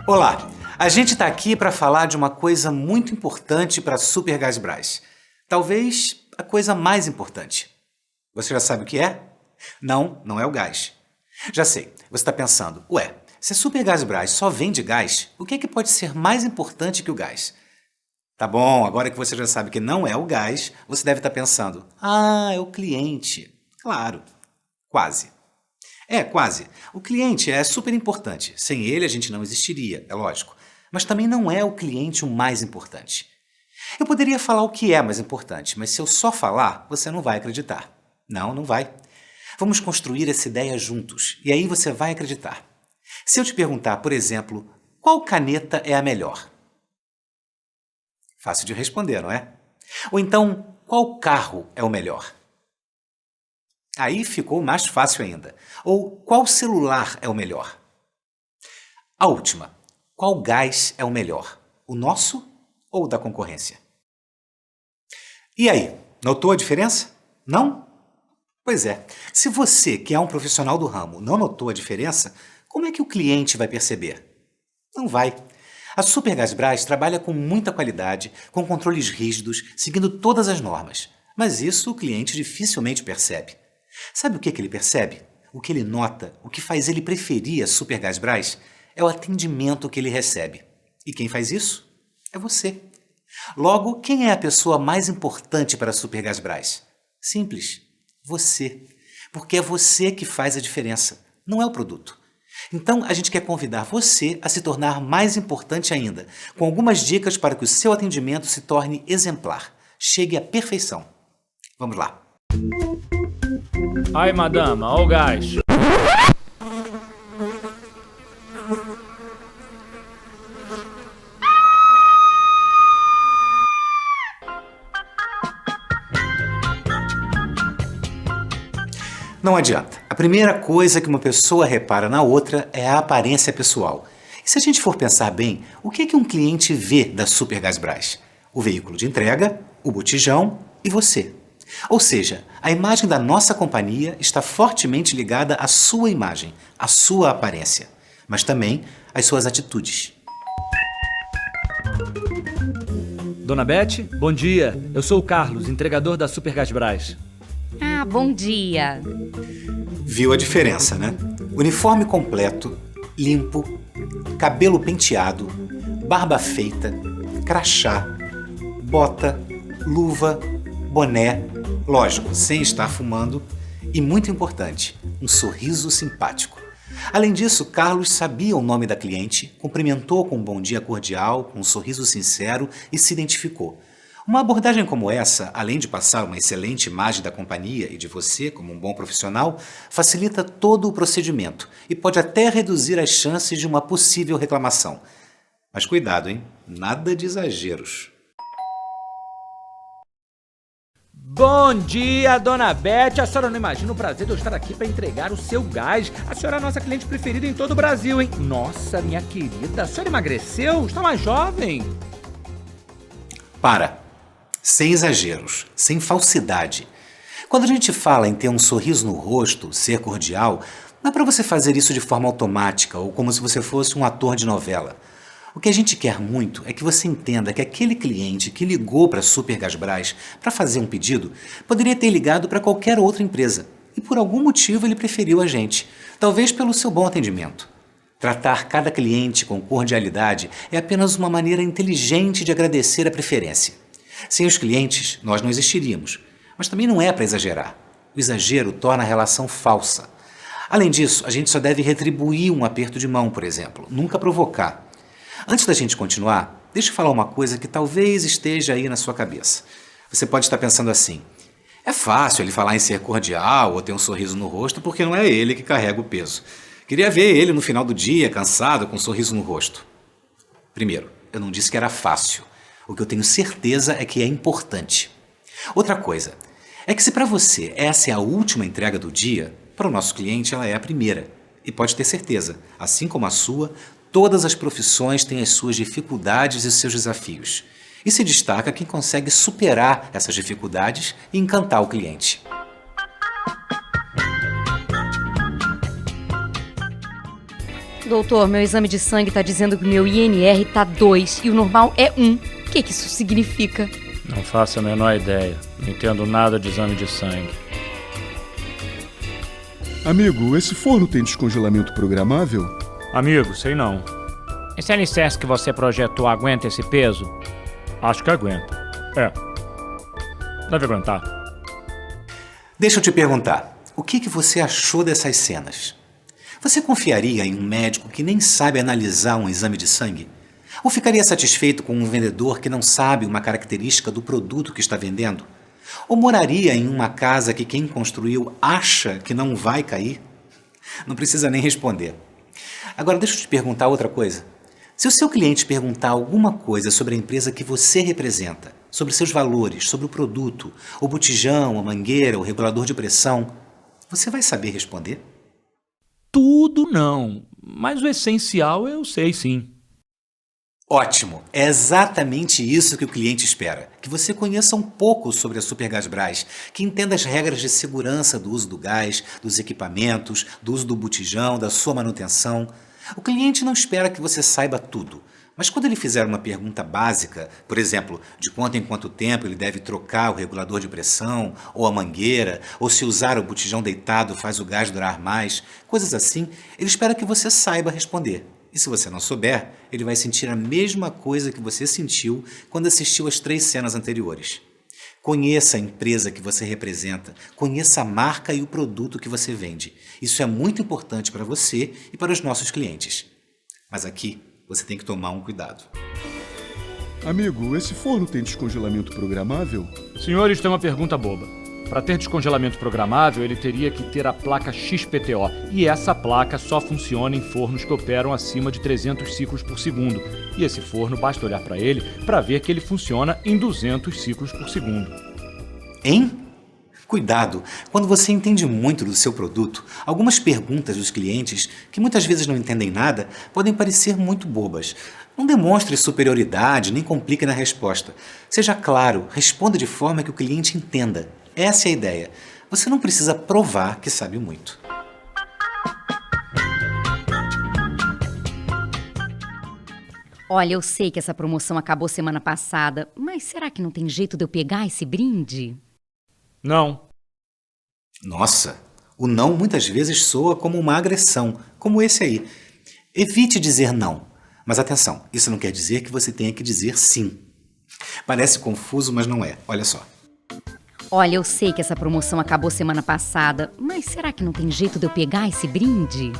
Olá, a gente está aqui para falar de uma coisa muito importante para a Supergasbras. Talvez a coisa mais importante. Você já sabe o que é? Não, não é o gás. Já sei, você está pensando, ué, se a Supergasbras só vende gás, o que é que pode ser mais importante que o gás? Tá bom, agora que você já sabe que não é o gás, você deve estar pensando, é o cliente. Claro, quase. Quase. O cliente é super importante. Sem ele a gente não existiria, é lógico. Mas também não é o cliente o mais importante. Eu poderia falar o que é mais importante, mas se eu só falar, você não vai acreditar. Não, não vai. Vamos construir essa ideia juntos, e aí você vai acreditar. Se eu te perguntar, por exemplo, qual caneta é a melhor? Fácil de responder, não é? Ou então, qual carro é o melhor? Aí ficou mais fácil ainda. Ou qual celular é o melhor? A última, qual gás é o melhor? O nosso ou o da concorrência? E aí, notou a diferença? Não? Pois é, se você, que é um profissional do ramo, não notou a diferença, como é que o cliente vai perceber? Não vai. A Supergasbras trabalha com muita qualidade, com controles rígidos, seguindo todas as normas. Mas isso o cliente dificilmente percebe. Sabe o que ele percebe? O que ele nota, o que faz ele preferir a Supergasbras é o atendimento que ele recebe. E quem faz isso? É você. Logo, quem é a pessoa mais importante para a Supergasbras? Simples. Você. Porque é você que faz a diferença, não é o produto. Então, a gente quer convidar você a se tornar mais importante ainda, com algumas dicas para que o seu atendimento se torne exemplar, chegue à perfeição. Vamos lá. Aí, madama, ó o gás. Não adianta. A primeira coisa que uma pessoa repara na outra é a aparência pessoal. E se a gente for pensar bem, o que é que um cliente vê da Supergasbras? O veículo de entrega, o botijão e você. Ou seja, a imagem da nossa companhia está fortemente ligada à sua imagem, à sua aparência, mas também às suas atitudes. Dona Beth, bom dia. Eu sou o Carlos, entregador da Supergasbras. Bom dia. Viu a diferença, né? Uniforme completo, limpo, cabelo penteado, barba feita, crachá, bota, luva, boné, lógico, sem estar fumando e, muito importante, um sorriso simpático. Além disso, Carlos sabia o nome da cliente, cumprimentou com um bom dia cordial, com um sorriso sincero e se identificou. Uma abordagem como essa, além de passar uma excelente imagem da companhia e de você como um bom profissional, facilita todo o procedimento e pode até reduzir as chances de uma possível reclamação. Mas cuidado, hein? Nada de exageros. Bom dia, Dona Beth. A senhora não imagina o prazer de eu estar aqui para entregar o seu gás. A senhora é a nossa cliente preferida em todo o Brasil, hein? Nossa, minha querida, a senhora emagreceu? Está mais jovem? Para. Sem exageros, sem falsidade. Quando a gente fala em ter um sorriso no rosto, ser cordial, não é para você fazer isso de forma automática ou como se você fosse um ator de novela. O que a gente quer muito é que você entenda que aquele cliente que ligou para a Supergasbras para fazer um pedido poderia ter ligado para qualquer outra empresa e por algum motivo ele preferiu a gente, talvez pelo seu bom atendimento. Tratar cada cliente com cordialidade é apenas uma maneira inteligente de agradecer a preferência. Sem os clientes, nós não existiríamos, mas também não é para exagerar. O exagero torna a relação falsa. Além disso, a gente só deve retribuir um aperto de mão, por exemplo, nunca provocar. Antes da gente continuar, deixa eu falar uma coisa que talvez esteja aí na sua cabeça. Você pode estar pensando assim, é fácil ele falar em ser cordial ou ter um sorriso no rosto porque não é ele que carrega o peso. Queria ver ele no final do dia, cansado, com um sorriso no rosto. Primeiro, eu não disse que era fácil. O que eu tenho certeza é que é importante. Outra coisa, é que se para você essa é a última entrega do dia, para o nosso cliente ela é a primeira. E pode ter certeza, assim como a sua, todas as profissões têm as suas dificuldades e seus desafios. E se destaca quem consegue superar essas dificuldades e encantar o cliente. Doutor, meu exame de sangue tá dizendo que o meu INR tá 2 e o normal é 1. O que isso significa? Não faço a menor ideia. Não entendo nada de exame de sangue. Amigo, esse forno tem descongelamento programável? Amigo, sei não. Esse alicerce que você projetou aguenta esse peso? Acho que aguenta. Deve aguentar. Deixa eu te perguntar, o que você achou dessas cenas? Você confiaria em um médico que nem sabe analisar um exame de sangue? Ou ficaria satisfeito com um vendedor que não sabe uma característica do produto que está vendendo? Ou moraria em uma casa que quem construiu acha que não vai cair? Não precisa nem responder. Agora deixa eu te perguntar outra coisa. Se o seu cliente perguntar alguma coisa sobre a empresa que você representa, sobre seus valores, sobre o produto, o botijão, a mangueira, o regulador de pressão, você vai saber responder? Tudo não, mas o essencial eu sei sim. Ótimo! É exatamente isso que o cliente espera. Que você conheça um pouco sobre a Supergasbras, que entenda as regras de segurança do uso do gás, dos equipamentos, do uso do botijão, da sua manutenção. O cliente não espera que você saiba tudo, mas quando ele fizer uma pergunta básica, por exemplo, de quanto em quanto tempo ele deve trocar o regulador de pressão, ou a mangueira, ou se usar o botijão deitado faz o gás durar mais, coisas assim, ele espera que você saiba responder. E se você não souber, ele vai sentir a mesma coisa que você sentiu quando assistiu às 3 cenas anteriores. Conheça a empresa que você representa, conheça a marca e o produto que você vende. Isso é muito importante para você e para os nossos clientes. Mas aqui você tem que tomar um cuidado. Amigo, esse forno tem descongelamento programável? Senhores, tem uma pergunta boba. Para ter descongelamento programável, ele teria que ter a placa XPTO. E essa placa só funciona em fornos que operam acima de 300 ciclos por segundo. E esse forno, basta olhar para ele para ver que ele funciona em 200 ciclos por segundo. Hein? Cuidado! Quando você entende muito do seu produto, algumas perguntas dos clientes, que muitas vezes não entendem nada, podem parecer muito bobas. Não demonstre superioridade nem complique na resposta. Seja claro, responda de forma que o cliente entenda. Essa é a ideia. Você não precisa provar que sabe muito. Olha, eu sei que essa promoção acabou semana passada, mas será que não tem jeito de eu pegar esse brinde? Não. Nossa, o não muitas vezes soa como uma agressão, como esse aí. Evite dizer não. Mas atenção, isso não quer dizer que você tenha que dizer sim. Parece confuso, mas não é. Olha só. Olha, eu sei que essa promoção acabou semana passada, mas será que não tem jeito de eu pegar esse brinde?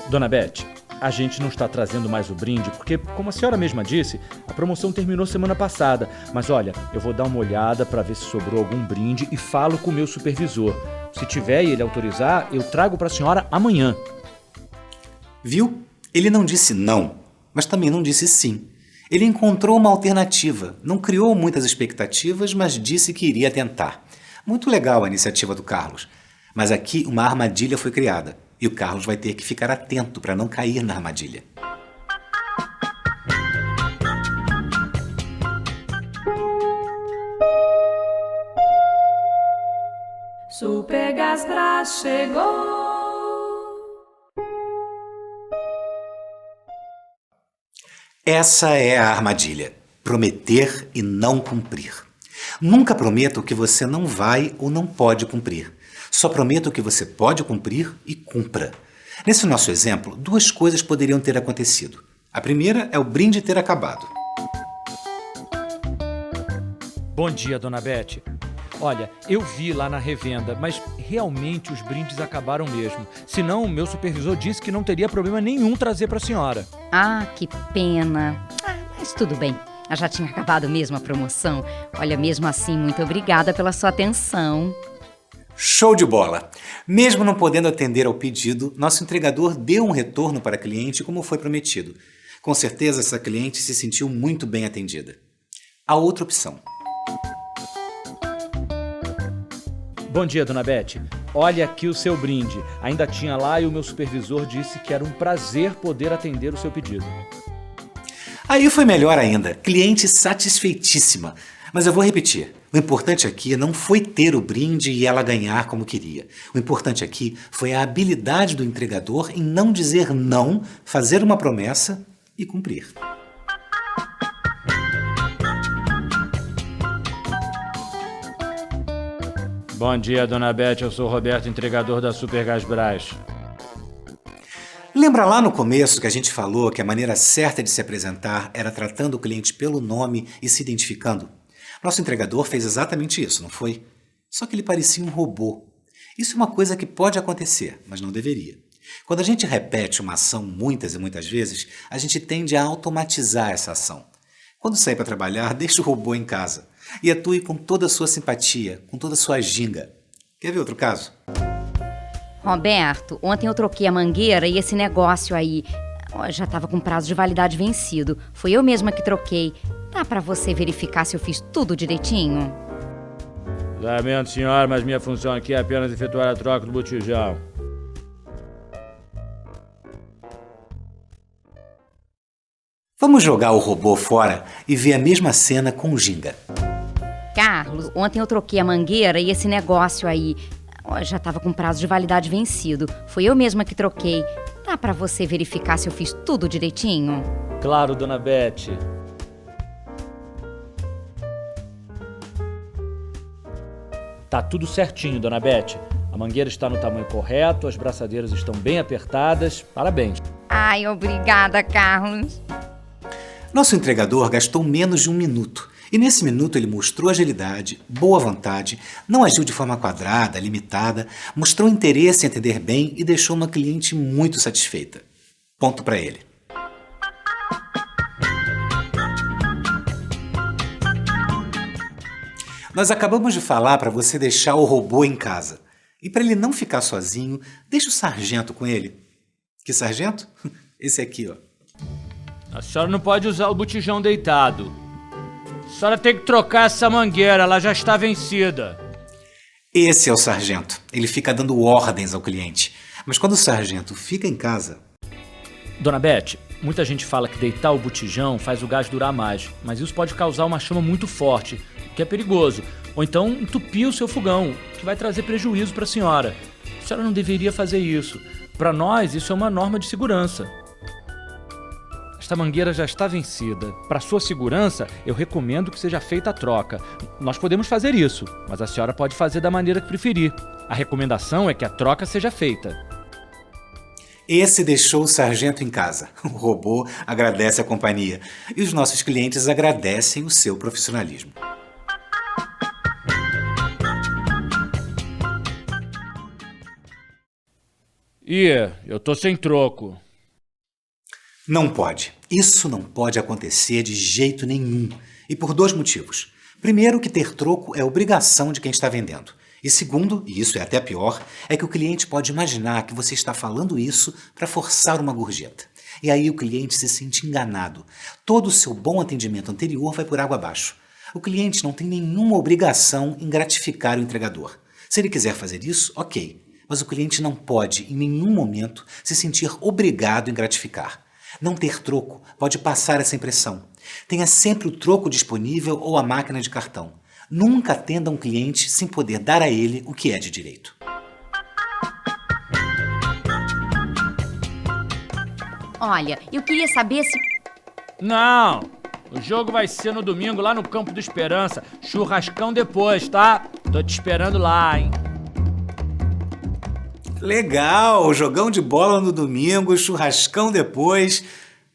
Dona Beth, a gente não está trazendo mais o brinde porque, como a senhora mesma disse, a promoção terminou semana passada. Mas olha, eu vou dar uma olhada para ver se sobrou algum brinde e falo com o meu supervisor. Se tiver e ele autorizar, eu trago para a senhora amanhã. Viu? Ele não disse não, mas também não disse sim. Ele encontrou uma alternativa, não criou muitas expectativas, mas disse que iria tentar. Muito legal a iniciativa do Carlos. Mas aqui uma armadilha foi criada e o Carlos vai ter que ficar atento para não cair na armadilha. Supergasbras chegou. Essa é a armadilha. Prometer e não cumprir. Nunca prometa o que você não vai ou não pode cumprir. Só prometa o que você pode cumprir e cumpra. Nesse nosso exemplo, 2 coisas poderiam ter acontecido. A primeira é o brinde ter acabado. Bom dia, Dona Beth. Olha, eu vi lá na revenda, mas realmente os brindes acabaram mesmo. Senão, o meu supervisor disse que não teria problema nenhum trazer para a senhora. Ah, que pena. Mas tudo bem. Já tinha acabado mesmo a promoção. Olha, mesmo assim, muito obrigada pela sua atenção. Show de bola! Mesmo não podendo atender ao pedido, nosso entregador deu um retorno para a cliente como foi prometido. Com certeza, essa cliente se sentiu muito bem atendida. A outra opção. Bom dia, Dona Beth. Olha aqui o seu brinde. Ainda tinha lá e o meu supervisor disse que era um prazer poder atender o seu pedido. Aí foi melhor ainda. Cliente satisfeitíssima. Mas eu vou repetir. O importante aqui não foi ter o brinde e ela ganhar como queria. O importante aqui foi a habilidade do entregador em não dizer não, fazer uma promessa e cumprir. Bom dia, dona Beth. Eu sou o Roberto, entregador da Super Gasbras. Lembra lá no começo que a gente falou que a maneira certa de se apresentar era tratando o cliente pelo nome e se identificando? Nosso entregador fez exatamente isso, não foi? Só que ele parecia um robô. Isso é uma coisa que pode acontecer, mas não deveria. Quando a gente repete uma ação muitas e muitas vezes, a gente tende a automatizar essa ação. Quando sair para trabalhar, deixe o robô em casa e atue com toda a sua simpatia, com toda a sua ginga. Quer ver outro caso? Roberto, ontem eu troquei a mangueira e esse negócio aí já estava com prazo de validade vencido. Foi eu mesma que troquei. Dá pra você verificar se eu fiz tudo direitinho? Lamento, senhora, mas minha função aqui é apenas efetuar a troca do botijão. Vamos jogar o robô fora e ver a mesma cena com o ginga. Carlos, ontem eu troquei a mangueira e esse negócio aí já estava com prazo de validade vencido. Foi eu mesma que troquei. Dá pra você verificar se eu fiz tudo direitinho? Claro, dona Beth. Tá tudo certinho, dona Beth. A mangueira está no tamanho correto, as braçadeiras estão bem apertadas. Parabéns. Ai, obrigada, Carlos. Nosso entregador gastou menos de 1 minuto. E nesse minuto ele mostrou agilidade, boa vontade, não agiu de forma quadrada, limitada, mostrou interesse em atender bem e deixou uma cliente muito satisfeita. Ponto para ele. Nós acabamos de falar para você deixar o robô em casa. E para ele não ficar sozinho, deixa o sargento com ele. Que sargento? Esse aqui, ó. A senhora não pode usar o botijão deitado. A senhora tem que trocar essa mangueira, ela já está vencida. Esse é o sargento. Ele fica dando ordens ao cliente. Mas quando o sargento fica em casa... Dona Beth, muita gente fala que deitar o botijão faz o gás durar mais, mas isso pode causar uma chama muito forte, o que é perigoso. Ou então entupir o seu fogão, que vai trazer prejuízo para a senhora. A senhora não deveria fazer isso. Para nós, isso é uma norma de segurança. Esta mangueira já está vencida. Para sua segurança, eu recomendo que seja feita a troca. Nós podemos fazer isso, mas a senhora pode fazer da maneira que preferir. A recomendação é que a troca seja feita. Esse deixou o sargento em casa. O robô agradece a companhia. E os nossos clientes agradecem o seu profissionalismo. Eu tô sem troco. Não pode. Isso não pode acontecer de jeito nenhum. E por 2 motivos. Primeiro, que ter troco é obrigação de quem está vendendo. E segundo, e isso é até pior, é que o cliente pode imaginar que você está falando isso para forçar uma gorjeta. E aí o cliente se sente enganado. Todo o seu bom atendimento anterior vai por água abaixo. O cliente não tem nenhuma obrigação em gratificar o entregador. Se ele quiser fazer isso, ok. Mas o cliente não pode, em nenhum momento, se sentir obrigado em gratificar. Não ter troco pode passar essa impressão. Tenha sempre o troco disponível ou a máquina de cartão. Nunca atenda um cliente sem poder dar a ele o que é de direito. Olha, eu queria saber se... Não! O jogo vai ser no domingo lá no Campo do Esperança. Churrascão depois, tá? Tô te esperando lá, hein? Legal! Jogão de bola no domingo, churrascão depois.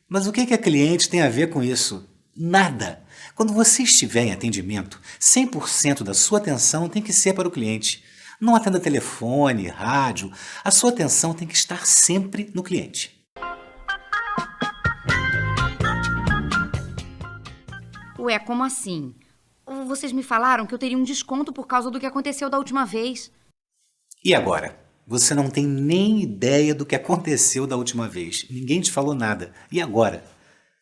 Mas o que a cliente tem a ver com isso? Nada! Quando você estiver em atendimento, 100% da sua atenção tem que ser para o cliente. Não atenda telefone, rádio. A sua atenção tem que estar sempre no cliente. Ué, como assim? Vocês me falaram que eu teria um desconto por causa do que aconteceu da última vez. E agora? Você não tem nem ideia do que aconteceu da última vez. Ninguém te falou nada. E agora?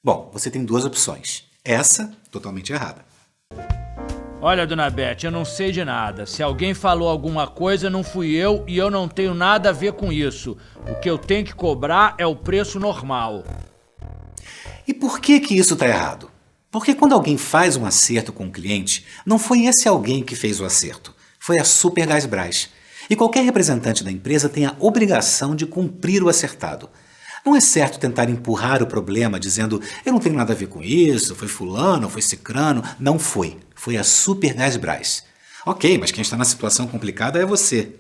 Bom, você tem 2 opções. Essa, totalmente errada. Olha, dona Beth, eu não sei de nada. Se alguém falou alguma coisa, não fui eu e eu não tenho nada a ver com isso. O que eu tenho que cobrar é o preço normal. E por que isso está errado? Porque quando alguém faz um acerto com o cliente, não foi esse alguém que fez o acerto, foi a Supergasbras. E qualquer representante da empresa tem a obrigação de cumprir o acertado. Não é certo tentar empurrar o problema dizendo eu não tenho nada a ver com isso, foi fulano, foi cicrano. Não foi. Foi a Supergasbras. Ok, mas quem está na situação complicada é você.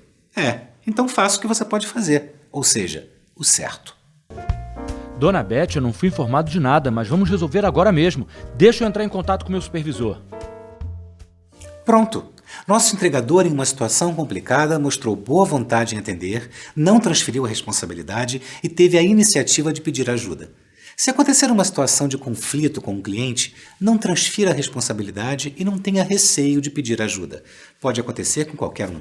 Então faça o que você pode fazer, ou seja, o certo. Dona Beth, eu não fui informado de nada, mas vamos resolver agora mesmo. Deixa eu entrar em contato com meu supervisor. Pronto. Nosso entregador, em uma situação complicada, mostrou boa vontade em atender, não transferiu a responsabilidade e teve a iniciativa de pedir ajuda. Se acontecer uma situação de conflito com um cliente, não transfira a responsabilidade e não tenha receio de pedir ajuda. Pode acontecer com qualquer um.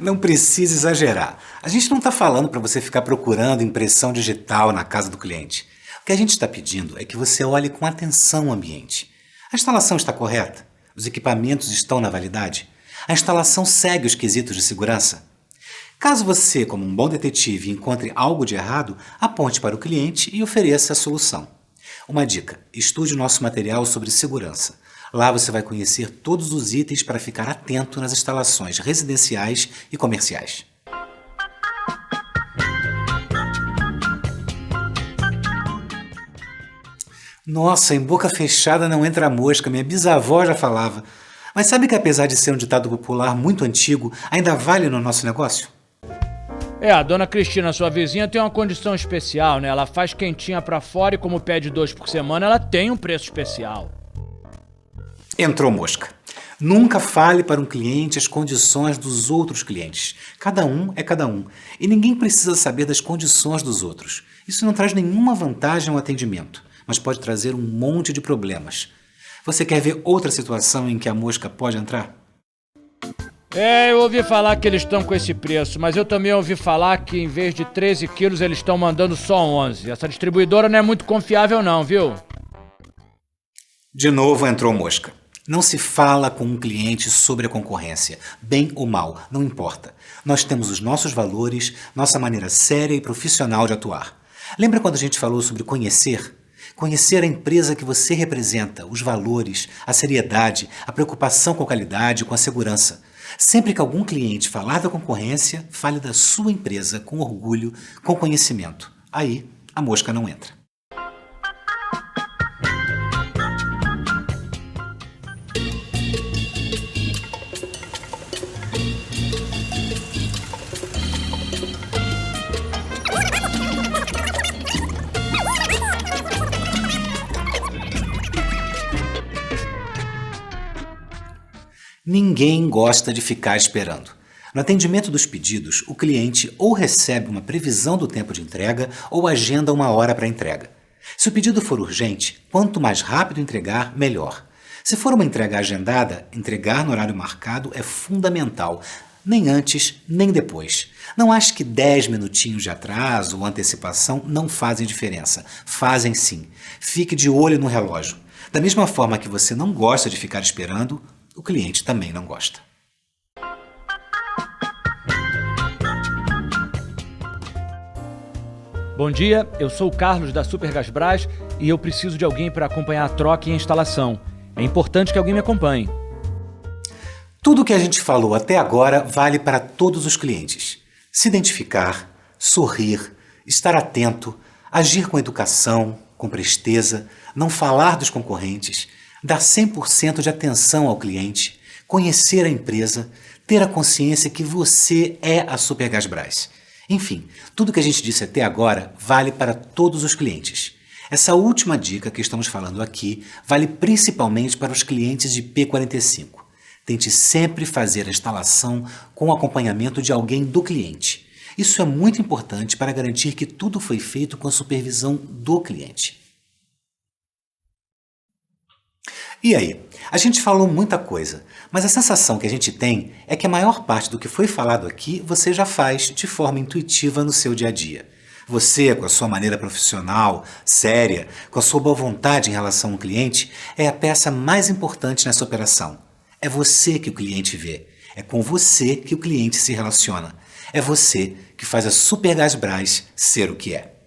Não precisa exagerar. A gente não está falando para você ficar procurando impressão digital na casa do cliente. O que a gente está pedindo é que você olhe com atenção o ambiente. A instalação está correta? Os equipamentos estão na validade? A instalação segue os quesitos de segurança? Caso você, como um bom detetive, encontre algo de errado, aponte para o cliente e ofereça a solução. Uma dica: estude o nosso material sobre segurança. Lá você vai conhecer todos os itens para ficar atento nas instalações residenciais e comerciais. Nossa, em boca fechada não entra mosca, minha bisavó já falava. Mas sabe que apesar de ser um ditado popular muito antigo, ainda vale no nosso negócio? A dona Cristina, sua vizinha, tem uma condição especial, né? Ela faz quentinha pra fora e como pede 2 por semana, ela tem um preço especial. Entrou mosca. Nunca fale para um cliente as condições dos outros clientes. Cada um é cada um. E ninguém precisa saber das condições dos outros. Isso não traz nenhuma vantagem ao atendimento, mas pode trazer um monte de problemas. Você quer ver outra situação em que a mosca pode entrar? Eu ouvi falar que eles estão com esse preço, mas eu também ouvi falar que em vez de 13 quilos eles estão mandando só 11. Essa distribuidora não é muito confiável não, viu? De novo entrou mosca. Não se fala com um cliente sobre a concorrência, bem ou mal, não importa. Nós temos os nossos valores, nossa maneira séria e profissional de atuar. Lembra quando a gente falou sobre conhecer? Conhecer a empresa que você representa, os valores, a seriedade, a preocupação com a qualidade, com a segurança. Sempre que algum cliente falar da concorrência, fale da sua empresa com orgulho, com conhecimento. Aí, a mosca não entra. Ninguém gosta de ficar esperando. No atendimento dos pedidos, o cliente ou recebe uma previsão do tempo de entrega ou agenda uma hora para entrega. Se o pedido for urgente, quanto mais rápido entregar, melhor. Se for uma entrega agendada, entregar no horário marcado é fundamental, nem antes nem depois. Não ache que 10 minutinhos de atraso ou antecipação não fazem diferença. Fazem sim. Fique de olho no relógio. Da mesma forma que você não gosta de ficar esperando, o cliente também não gosta. Bom dia, eu sou o Carlos da Supergasbras e eu preciso de alguém para acompanhar a troca e a instalação. É importante que alguém me acompanhe. Tudo o que a gente falou até agora vale para todos os clientes. Se identificar, sorrir, estar atento, agir com educação, com presteza, não falar dos concorrentes, dar 100% de atenção ao cliente, conhecer a empresa, ter a consciência que você é a Supergasbras. Enfim, tudo que a gente disse até agora vale para todos os clientes. Essa última dica que estamos falando aqui vale principalmente para os clientes de P45. Tente sempre fazer a instalação com o acompanhamento de alguém do cliente. Isso é muito importante para garantir que tudo foi feito com a supervisão do cliente. E aí? A gente falou muita coisa, mas a sensação que a gente tem é que a maior parte do que foi falado aqui você já faz de forma intuitiva no seu dia a dia. Você, com a sua maneira profissional, séria, com a sua boa vontade em relação ao cliente, é a peça mais importante nessa operação. É você que o cliente vê. É com você que o cliente se relaciona. É você que faz a Supergás Brás ser o que é.